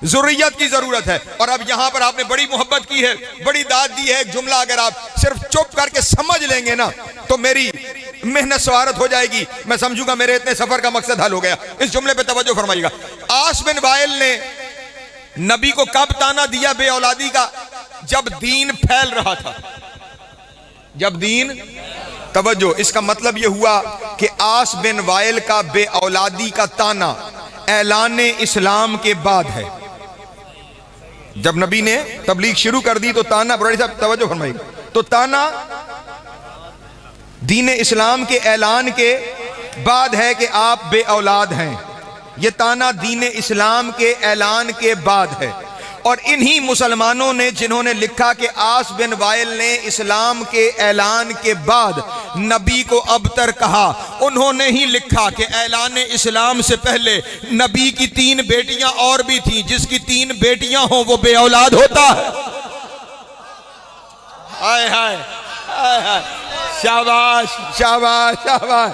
जुर्रियत की जरूरत है। और अब यहां पर आपने बड़ी मोहब्बत की है, बड़ी दाद दी है। एक जुमला अगर आप सिर्फ चुप करके समझ लेंगे ना तो मेरी मेहनत स्वारत हो जाएगी, मैं समझूंगा मेरे इतने सफर का मकसद हल हो गया। इस जुमले पे तवज्जो फरमाइएगा। आस बिन वाइल ने नबी को कब ताना दिया बे औलादी का? जब दीन फैल रहा था, जब दीन, तवज्जो, इसका मतलब यह हुआ कि आस बिन वाइल का बे औलादी का ताना ऐलान इस्लाम के बाद है। जब नबी ने तबलीग शुरू कर दी तो ताना, बुराड़ी साहब तवज्जो फरमाइएगा, तो ताना दीन इस्लाम के ऐलान के बाद है कि आप बे औलाद हैं। यह ताना दीन इस्लाम के ऐलान के बाद है। और इन्हीं मुसलमानों ने जिन्होंने लिखा कि आस बिन वाइल ने इस्लाम के ऐलान के बाद नबी को अबतर कहा, उन्होंने ही लिखा कि ऐलान इस्लाम से पहले नबी की 3 बेटियां और भी थीं, जिसकी 3 बेटियां हों वो बे औलाद होता है। हाय हाय हाय हाय, शाबाश शाबाश शाबाश,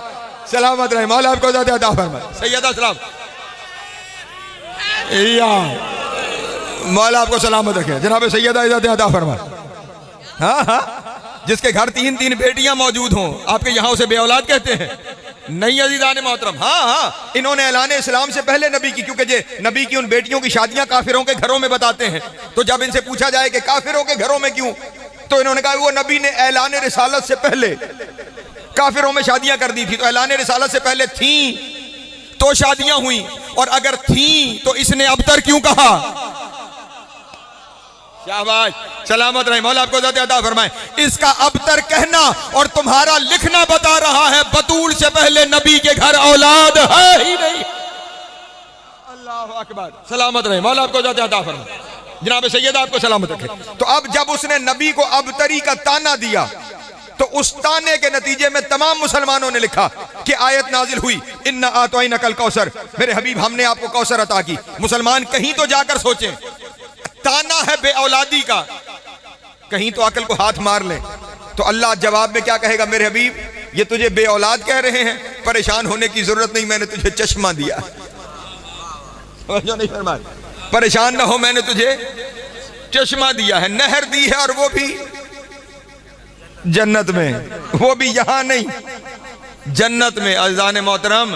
सलामत रहे मौला आपको ज़्यादा अता फरमाए। सैयदा सलाम, मौला आपको सलामत रखे। जनाब सैयदा इज़्ज़त अता फरमाए। हाँ हाँ, जिसके घर 3-3 बेटियां मौजूद हों, आपके यहाँ उसे बे औलाद कहते हैं? नहीं अज़ीज़ान मोहतरम, हाँ हाँ, इन्होंने ऐलान इस्लाम से पहले नबी की, क्योंकि जे नबी की उन बेटियों की शादियां काफिरों के घरों में बताते हैं, तो जब इनसे पूछा जाए कि काफिरों के घरों में क्यों, तो इन्होंने कहा वो नबी ने ऐलान रिसालत से पहले काफिरों में शादियां कर दी थी। तो ऐलान रिसालत से पहले थी तो शादियां हुई, और अगर थी तो इसने अबतर क्यों कहा? शाबाश, सलामत रहे मौला आपको ज़्यादा अता फरमाए। इसका अबतर कहना और तुम्हारा लिखना बता रहा है बतूल से पहले नबी के घर औलाद है ही नहीं। अल्लाह अकबर, सलामत रहे मौला आपको ज़्यादा अता फरमाए। जनाब सैयदा आपको सलामत रखे। तो अब जब उसने नबी को अबतरी का ताना दिया तो उस ताने के नतीजे में तमाम मुसलमानों ने लिखा कि आयत नाजिल हुई, इन्ना आतोइना कल कौसर, मेरे हबीब हमने आपको कौसर अता की। मुसलमान कहीं तो जाकर सोचें, ताना है बे औलादी का, कहीं तो अकल को हाथ मार लें। तो अल्लाह जवाब में क्या कहेगा, मेरे हबीब ये तुझे बे औलाद कह रहे हैं, परेशान होने की जरूरत नहीं, मैंने तुझे चश्मा दिया। नहीं फरमाया, परेशान ना हो, मैंने तुझे चश्मा दिया है, नहर दी है, और वो भी जन्नत में, वो भी यहां नहीं, जन्नत में। अज़ान मोहतरम,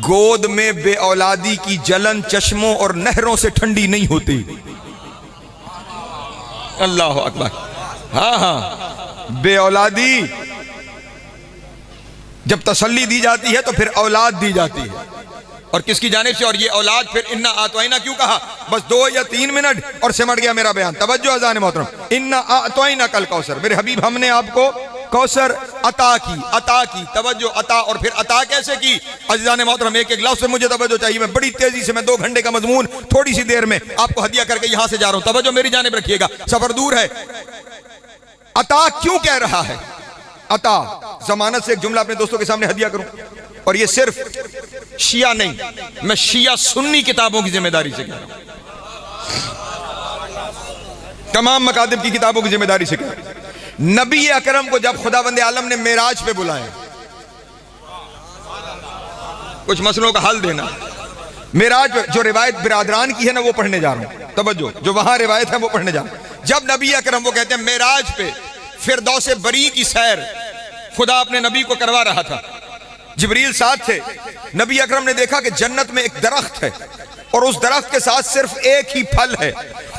गोद में बे औलादी की जलन चश्मों और नहरों से ठंडी नहीं होती। अल्लाह अकबर। हाँ हाँ, बे औलादी जब तसल्ली दी जाती है तो फिर औलाद दी जाती है, और किसकी जानिब से, और ये औलाद फिर इन्ना आतोइना क्यों कहा, बस 2 या 3 मिनट और सिमट गया मेरा बयान। तवज्जो अज़ान मोहतरम, इन्ना आतोइना कल कौसर, मेरे हबीब हमने आपको कौसर अता की, अता की, तवज्जो, अता, और फिर अता कैसे की। अज़ान मोहतरम, एक एक लफ्ज़ से मुझे तवज्जो चाहिए, मैं बड़ी तेजी से, मैं 2 घंटे का मजमून थोड़ी सी देर में आपको हदिया करके यहां से जा रहा हूं, तवज्जो मेरी जानिब रखिएगा, सफर दूर है। अता क्यों कह रहा है, अता, जमानत से एक जुमला अपने दोस्तों के सामने हदिया करूं, और ये सिर्फ शिया नहीं, मैं शिया सुन्नी किताबों की जिम्मेदारी से कह रहा हूं, तमाम मकादिब की किताबों की जिम्मेदारी से कह रहा हूं। नबी अकरम को जब खुदावंद आलम ने मेराज पे बुलाया, कुछ मसलों का हल देना, मेराज जो रिवायत बिरादरान की है ना, वो पढ़ने जा रहा हूं, तवज्जो, जो वहां रिवायत है वो पढ़ने जा रहा हूं। जब नबी अकरम, वो कहते हैं मेराज पे फिरदौस बरी की सैर खुदा अपने नबी को करवा रहा था, जिब्रील साथ थे, नबी अकरम ने देखा कि जन्नत में एक दरख्त है, और उस दरख्त के साथ सिर्फ एक ही फल है,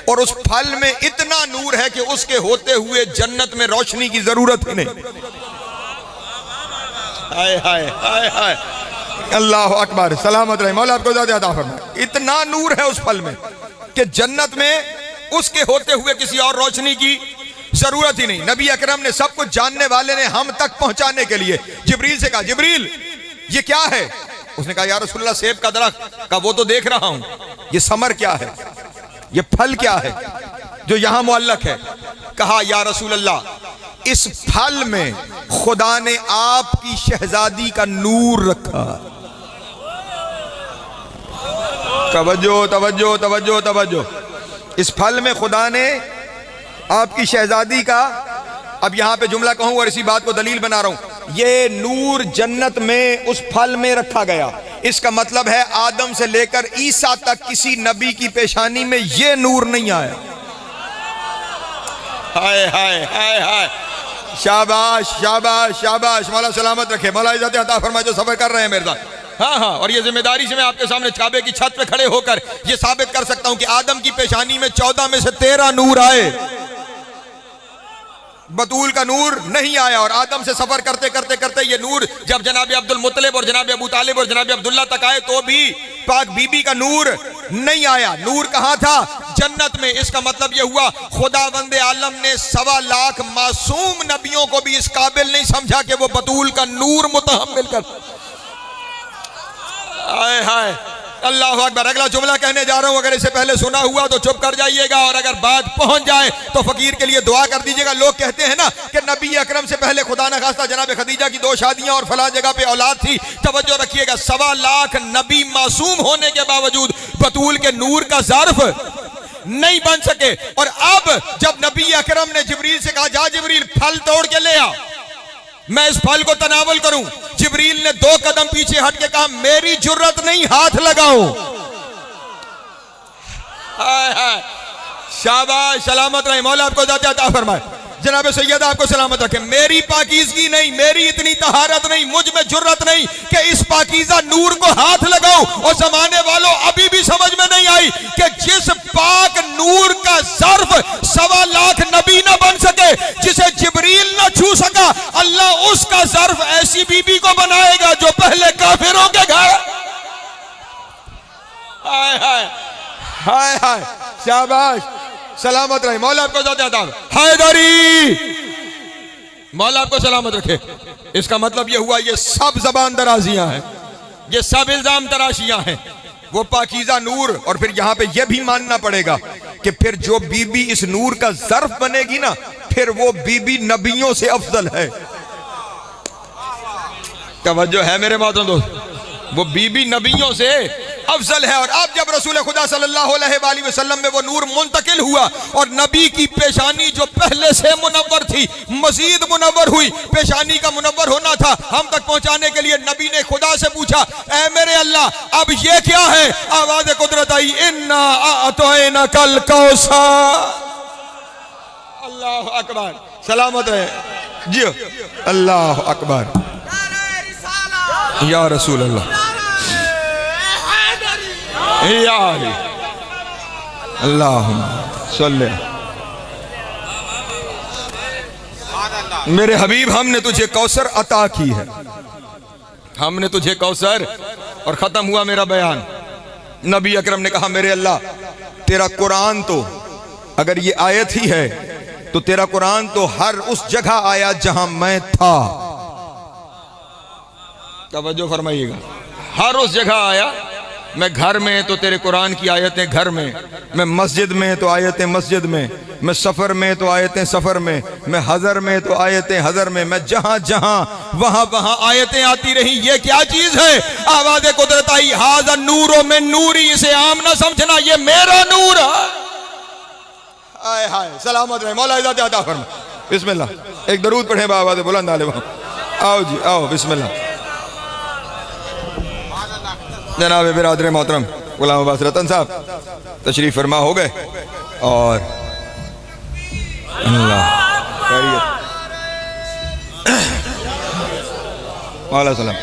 और उस फल में इतना नूर है कि उसके होते हुए जन्नत में रोशनी की जरूरत ही नहीं। हाय हाय हाय हाय, अल्लाह अकबर, सलामत रहे, मौला आपको ज़्यादा अता फरमाए। इतना नूर है उस फल में कि जन्नत में उसके होते हुए किसी और रोशनी की जरूरत ही नहीं। नबी अकरम ने, सब कुछ जानने वाले ने, हम तक पहुंचाने के लिए जिब्रील से कहा, जिब्रील ये क्या है? उसने कहा, या रसूलल्लाह सेब का दरख्त। कहा, वो तो देख रहा हूं, ये समर क्या है, ये फल क्या है जो यहां मुअल्लक है? कहा, या रसूलल्लाह इस फल में खुदा ने आपकी शहजादी का नूर रखा। तवज्जो तवज्जो तवज्जो तवज्जो, इस फल में खुदा ने आपकी शहजादी का, अब यहां पे जुमला कहूं और इसी बात को दलील बना रहा हूं, ये नूर जन्नत में उस फल में रखा गया। इसका मतलब है आदम से लेकर ईसा तक किसी नबी की पेशानी में ये नूर नहीं आया। हाय हाय हाय हाय, शाबाश शाबाश शाबाश, मौला सलामत रखे, मौला इज्जत अता फरमाए जो सफर कर रहे हैं मेरे साथ। हाँ हाँ, और ये जिम्मेदारी से मैं आपके सामने काबे की छत पे खड़े होकर ये साबित कर सकता हूं कि आदम की पेशानी में 14 में से 13 नूर आए, बतूल का नूर नहीं आया। और आदम से सफर करते करते करते ये नूर जब जनाब अब्दुल मुत्तलिब और जनाब अबू तालिब और जनाब अब्दुल्ला तक आए तो भी पाक बीबी का नूर नहीं आया। नूर कहां था? जन्नत में। इसका मतलब यह हुआ खुदावंद आलम ने 1.25 लाख मासूम नबियों को भी इस काबिल नहीं समझा कि वो बतूल का नूर मुतहम्मिल कर। हाय हाय, अल्लाह अकबर। अगला जुमला कहने जा रहा हूं, अगर इसे पहले सुना हुआ तो चुप कर जाइएगा, और अगर बात पहुंच जाए तो फकीर के लिए दुआ कर दीजिएगा। लोग कहते हैं ना कि नबी अकरम से पहले खुदा न खास्ता जनाब खदीजा की 2 शादियां और फला जगह पे औलाद थी। तवज्जो रखिएगा, 1.25 लाख नबी मासूम होने के बावजूद बतूल के नूर का ज़र्फ नहीं बन सके। और अब जब नबी अकरम ने जिब्रील से कहा, जा जिब्रील फल तोड़ के ले आ, मैं इस फल को तनावल करूं, जिब्रील ने 2 कदम पीछे हट के कहा, मेरी जुर्रत नहीं, हाथ लगाओ। हाय हाय, शाबाश, सलामत रहे, मौला आपको ज़ात अता फरमाए। जनाब सैयदा आपको सलामत रखे। मेरी पाकीज़गी नहीं, मेरी इतनी तहारत नहीं, मुझ में जुर्रत नहीं कि इस पाकीज़ा नूर को हाथ लगाऊं। और जमाने वालों अभी भी समझ में नहीं आई कि जिस पाक नूर का ज़र्फ 1.25 लाख नबी ना बन सके, जिसे जिब्रील ना छू सका, अल्लाह उसका ज़र्फ ऐसी बीबी को बनाएगा जो पहले काफिरों के घर। हाय हाय हाय हाय, शाबाश, सलामत रहे, मौला आपको ज़ात अता हैदरी, मौला आपको सलामत रखे। इसका मतलब यह हुआ ये सब जबान दराजियां हैं, ये सब इल्जाम तराशियां हैं। वो पाकीज़ा नूर, और फिर यहां पे यह भी मानना पड़ेगा कि फिर जो बीबी इस नूर का ज़र्फ बनेगी ना, फिर वो बीबी नबियों से अफजल है। तवज्जो है मेरे बातों दोस्त, वो बीबी नबियों से अफजल है। और अब जब रसूल खुदा सल्लल्लाहु अलैहि वसल्लम में वो नूर मुंतकिल हुआ और नबी की पेशानी जो पहले से मुनव्वर थी मजीद मुनव्वर हुई, पेशानी का मुनव्वर होना था हम तक पहुंचाने के लिए नबी ने खुदा से पूछा, ऐ मेरे अल्लाह अब ये क्या है? आवाज कुदरत आई, इन्ना अतौना कल कौसर। अल्लाह अकबर, सलामत रहे जी, अल्लाह अकबर, या रसूल अल्लाह, या अल्लाहुम्मा सल्ले। मेरे हबीब, हमने तुझे कौसर अता की है, हमने तुझे कौसर। और खत्म हुआ मेरा बयान। नबी अकरम ने कहा, मेरे अल्लाह तेरा कुरान तो अगर ये आयत ही है तो तेरा कुरान तो हर उस जगह आया जहां मैं था। तवज्जो फरमाइएगा, हर उस जगह आया। मैं घर में तो तेरे कुरान की आयतें घर में, मैं मस्जिद में तो आयतें मस्जिद में, मैं सफ़र में तो आयतें सफ़र में, मैं हज़र में तो आयतें हज़र में, मैं जहां जहां वहां वहां आयतें आती रही। ये क्या चीज है? आवाज़ कुदरत आई, हाज़ा नूरो में नूरी, इसे आम ना समझना, ये मेरा नूर है। आए हाय, सलामत रहे मौला इज़्ज़त अता फरमा। बिस्मिल्लाह, एक दरूद पढ़े बाबा बुलंद आले। आओ जी आओ, बिस्मिल्लाह। जनाब बिरादर मोहतरम गुलाम अब्बास रतन साहब तशरीफ फरमा हो गए और अल्लाह वाला सलाम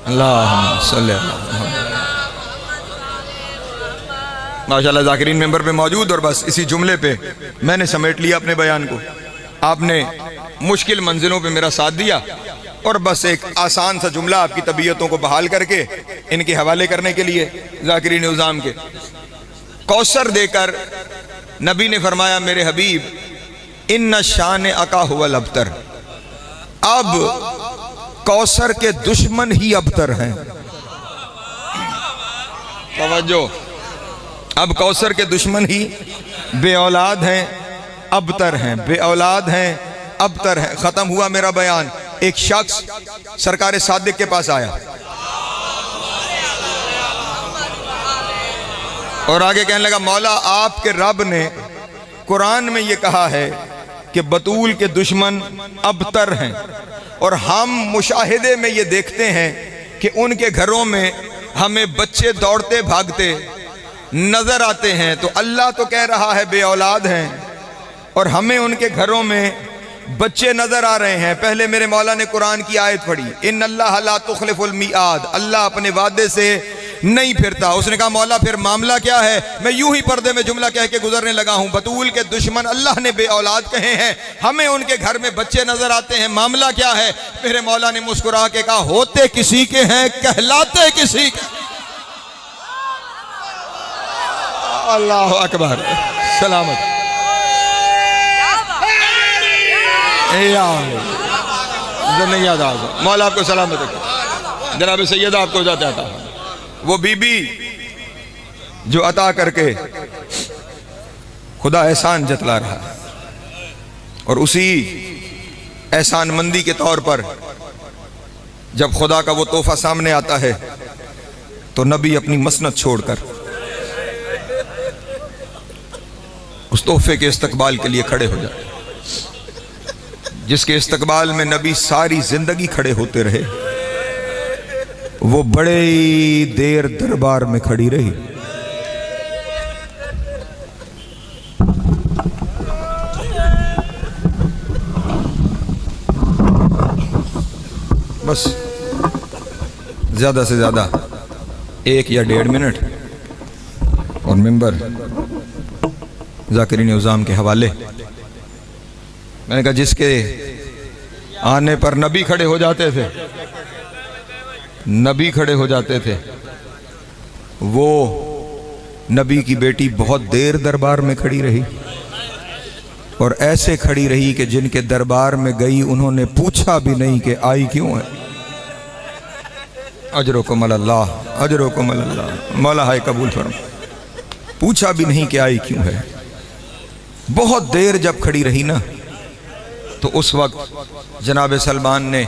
अल्लाह सल्ले माशाल्लाह ज़ाकिरीन मेंबर पे मौजूद। और बस इसी जुमले पे मैंने समेट लिया अपने बयान को। आपने मुश्किल मंजिलों पे मेरा साथ दिया और बस एक आसान सा जुमला आपकी तबीयतों को बहाल करके इनके हवाले करने के लिए ज़ाकिरीन उज़ाम के कौसर देकर नबी ने फरमाया, मेरे हबीब इन्ना शान अका हुवल अबतर, अब कौसर के दुश्मन ही अबतर हैं। तवज्जो, अब कौसर के दुश्मन ही बे औलाद हैं, अबतर हैं, बे औलाद हैं, अबतर हैं। खत्म हुआ मेरा बयान। एक शख्स सरकार सादिक के पास आया और आगे कहने लगा, मौला आपके रब ने कुरान में ये कहा है कि बतूल के दुश्मन अबतर हैं और हम मुशाहिदे में ये देखते हैं कि उनके घरों में हमें बच्चे दौड़ते भागते नजर आते हैं। तो अल्लाह तो कह रहा है बे औलाद हैं और हमें उनके घरों में बच्चे नजर आ रहे हैं। पहले मेरे मौला ने कुरान की आयत पढ़ी, इन अल्लाह ला तुखलिफुल मिआद, अल्लाह अपने वादे से नहीं फिरता। उसने कहा, मौला फिर मामला क्या है? मैं यूं ही पर्दे में जुमला कह के गुजरने लगा हूं। बतूल के दुश्मन अल्लाह ने बे औलाद कहे हैं, हमें उनके घर में बच्चे नजर आते हैं, मामला क्या है? मेरे मौला ने मुस्कुरा के कहा, होते किसी के हैं, कहलाते किसी के। अल्लाह अकबर, सलामत। नहीं याद आ, मौला आपको सलामत रखे। जनाब सैयद आपको जाता था वो बीबी जो अता करके खुदा एहसान जतला रहा और उसी एहसान मंदी के तौर पर जब खुदा का वो तोहफा सामने आता है तो नबी अपनी मसनद छोड़कर उस तोहफे के इस्तकबाल के लिए खड़े हो जाते, जिसके इस्तकबाल में नबी सारी जिंदगी खड़े होते रहे। वो बड़े देर दरबार में खड़ी रही। बस ज्यादा से ज्यादा 1 या 1.5 मिनट और मिंबर ज़ाकिरीन उज़ाम के हवाले। मैंने कहा, जिसके आने पर नबी खड़े हो जाते थे, नबी खड़े हो जाते थे, वो नबी की बेटी बहुत देर दरबार में खड़ी रही और ऐसे खड़ी रही कि जिनके दरबार में गई उन्होंने पूछा भी नहीं कि आई क्यों है। अजरुकुम अल्लाह, अजरुकुम अल्लाह। मौला हाय कबूल फरमा। पूछा भी नहीं कि आई क्यों है। बहुत देर जब खड़ी रही ना, तो उस वक्त जनाब सलमान ने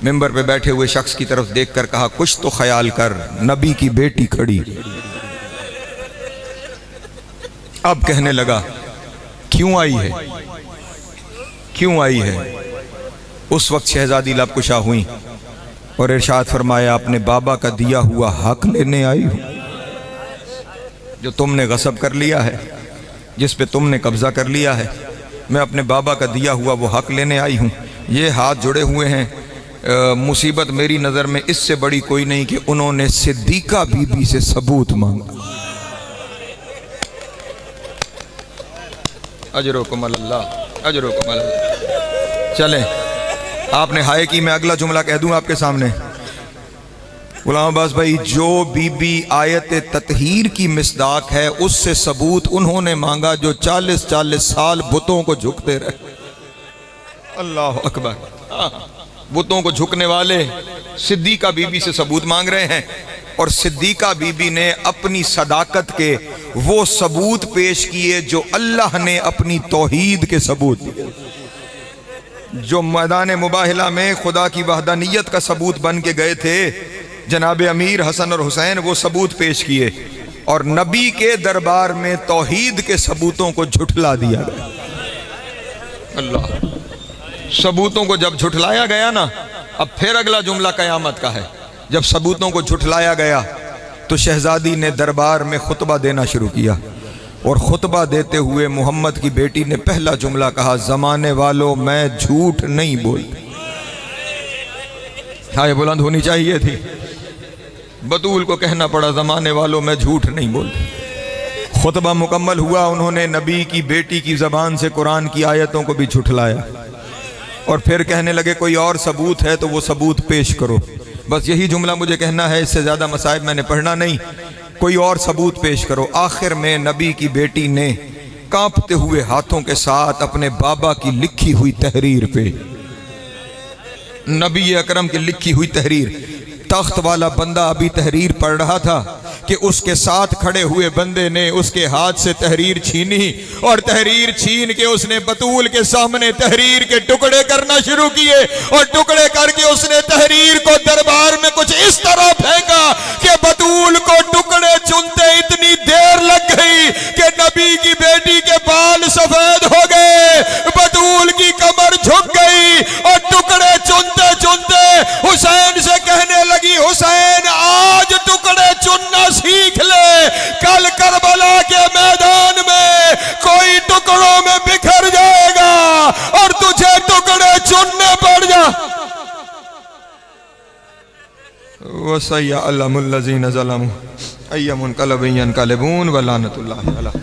मिंबर पे बैठे हुए शख्स की तरफ देखकर कहा, कुछ तो ख्याल कर, नबी की बेटी खड़ी। अब कहने लगा, क्यों आई है, क्यों आई है। उस वक्त शहजादी लबकुशा हुई और इरशाद फरमाया, अपने बाबा का दिया हुआ हक लेने आई हूं, जो तुमने गसब कर लिया है, जिस पे तुमने कब्जा कर लिया है। मैं अपने बाबा का दिया हुआ वो हक लेने आई हूं। ये हाथ जुड़े हुए हैं। मुसीबत मेरी नज़र में इससे बड़ी कोई नहीं कि उन्होंने सिद्दीका बीबी से सबूत मांगा। अजरुकुम अल्लाह, अजरुकुम अल्लाह। चलें, आपने हाय की, मैं अगला जुमला कह दूं आपके सामने। गुलाम अब्बास भाई, जो बीबी आयत ततहीर की मिसदाक है, उससे सबूत उन्होंने मांगा जो 40-40 साल बुतों को झुकते रहे। अल्लाह अकबर। बुतों को झुकने वाले सिद्दीका बीबी से सबूत मांग रहे हैं, और सिद्दीका बीबी ने अपनी सदाकत के वो सबूत पेश किए जो अल्लाह ने अपनी तौहीद के सबूत दिए। जो मैदान मुबाहिला में खुदा की वहदानियत का सबूत बन के गए थे, जनाब अमीर हसन और हुसैन, वो सबूत पेश किए, और नबी के दरबार में तौहीद के सबूतों को झुठला दिया गया। अल्लाह, सबूतों को जब झुठलाया गया ना, अब फिर अगला जुमला कयामत का है। जब सबूतों को झुठलाया गया तो शहजादी ने दरबार में खुतबा देना शुरू किया, और खुतबा देते हुए मोहम्मद की बेटी ने पहला जुमला कहा, जमाने वालों मैं झूठ नहीं बोलती। हाय बुलंद होनी चाहिए थी। बतूल को कहना पड़ा, जमाने वालों मैं झूठ नहीं बोलती। खुतबा मुकम्मल हुआ, उन्होंने नबी की बेटी की जबान से कुरान की आयतों को भी झुठलाया, और फिर कहने लगे कोई और सबूत है तो वो सबूत पेश करो। बस यही जुमला मुझे कहना है, इससे ज्यादा मसाइब मैंने पढ़ना नहीं। कोई और सबूत पेश करो। आखिर में नबी की बेटी ने कांपते हुए हाथों के साथ अपने बाबा की लिखी हुई तहरीर पे, नबी अकरम की लिखी हुई तहरीर, तख्त वाला बंदा अभी तहरीर पढ़ रहा था कि उसके साथ खड़े हुए बंदे ने उसके हाथ से तहरीर छीनी, और तहरीर छीन के उसने बतूल के सामने तहरीर के टुकड़े करना शुरू किए, और टुकड़े करके उसने तहरीर को दरबार में कुछ इस तरह फेंका कि बतूल को टुकड़े चुनते इतनी देर लग गई कि नबी की बेटी के बाल सफेद हो गए, बतूल की कमर झुक गई, और टुकड़े चुनते चुनते हुसैन से कहने लगी, हुसैन आज टुकड़े चुनना सीख ले, कल करबला के मैदान में कोई टुकड़ों में बिखर जाएगा और तुझे टुकड़े चुनने पड़ जा। वसय्या अल्लामुल्लज़ीना ज़लमू अय्यमुन कलबियन कलबून व लानतुल्लाहि अलैहि।